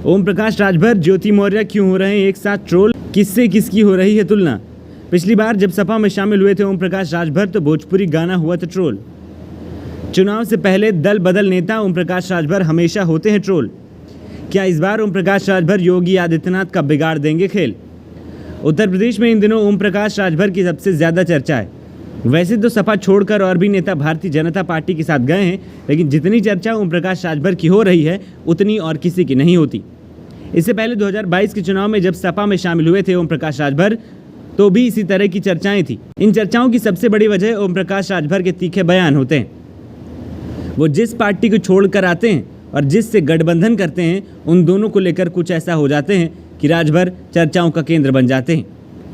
ओम प्रकाश राजभर, ज्योति मौर्य क्यों हो रहे हैं एक साथ ट्रोल, किससे किसकी हो रही है तुलना। पिछली बार जब सपा में शामिल हुए थे ओम प्रकाश राजभर तो भोजपुरी गाना हुआ था ट्रोल। चुनाव से पहले दल बदल नेता ओम प्रकाश राजभर हमेशा होते हैं ट्रोल। क्या इस बार ओम प्रकाश राजभर योगी आदित्यनाथ का बिगाड़ देंगे खेल। उत्तर प्रदेश में इन दिनों ओम प्रकाश राजभर की सबसे ज्यादा चर्चा है। वैसे तो सपा छोड़कर और भी नेता भारतीय जनता पार्टी के साथ गए हैं, लेकिन जितनी चर्चा ओम प्रकाश राजभर की हो रही है उतनी और किसी की नहीं होती। इससे पहले 2022 के चुनाव में जब सपा में शामिल हुए थे ओम प्रकाश राजभर तो भी इसी तरह की चर्चाएं थी। इन चर्चाओं की सबसे बड़ी वजह ओम प्रकाश राजभर के तीखे बयान होते हैं। वो जिस पार्टी को छोड़कर आते हैं और जिससे गठबंधन करते हैं उन दोनों को लेकर कुछ ऐसा हो जाते हैं कि राजभर चर्चाओं का केंद्र बन जाते हैं।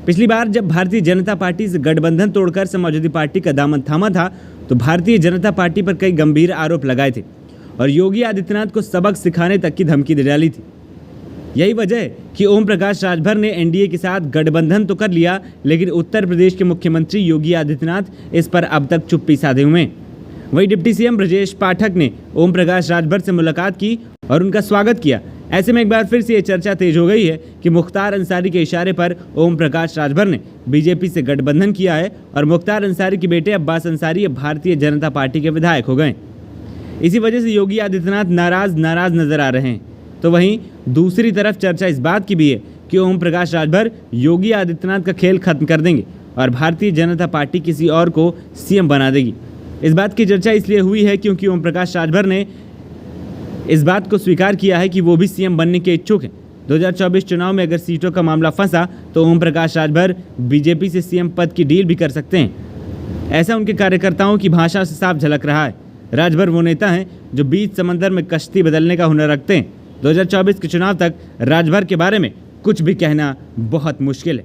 पिछली बार जब भारतीय जनता पार्टी से गठबंधन तोड़कर समाजवादी पार्टी का दामन थामा था तो भारतीय जनता पार्टी पर कई गंभीर आरोप लगाए थे और योगी आदित्यनाथ को सबक सिखाने तक की धमकी दे डाली थी। यही वजह है कि ओम प्रकाश राजभर ने एनडीए के साथ गठबंधन तो कर लिया, लेकिन उत्तर प्रदेश के मुख्यमंत्री योगी आदित्यनाथ इस पर अब तक चुप्पी साधे हुए हैं। वहीं डिप्टी सीएम ब्रजेश पाठक ने ओम प्रकाश राजभर से मुलाकात की और उनका स्वागत किया। ऐसे में एक बार फिर से ये चर्चा तेज हो गई है कि मुख्तार अंसारी के इशारे पर ओम प्रकाश राजभर ने बीजेपी से गठबंधन किया है और मुख्तार अंसारी के बेटे अब्बास अंसारी अब भारतीय जनता पार्टी के विधायक हो गए। इसी वजह से योगी आदित्यनाथ नाराज नजर आ रहे हैं। तो वहीं दूसरी तरफ चर्चा इस बात की भी है कि ओम प्रकाश राजभर योगी आदित्यनाथ का खेल खत्म कर देंगे और भारतीय जनता पार्टी किसी और को सीएम बना देगी। इस बात की चर्चा इसलिए हुई है क्योंकि ओम प्रकाश राजभर ने इस बात को स्वीकार किया है कि वो भी सीएम बनने के इच्छुक हैं। 2024 चुनाव में अगर सीटों का मामला फंसा तो ओम प्रकाश राजभर बीजेपी से सीएम पद की डील भी कर सकते हैं। ऐसा उनके कार्यकर्ताओं की भाषा से साफ झलक रहा है। राजभर वो नेता हैं जो बीच समंदर में कश्ती बदलने का हुनर रखते हैं। 2024 के चुनाव तक राजभर के बारे में कुछ भी कहना बहुत मुश्किल है।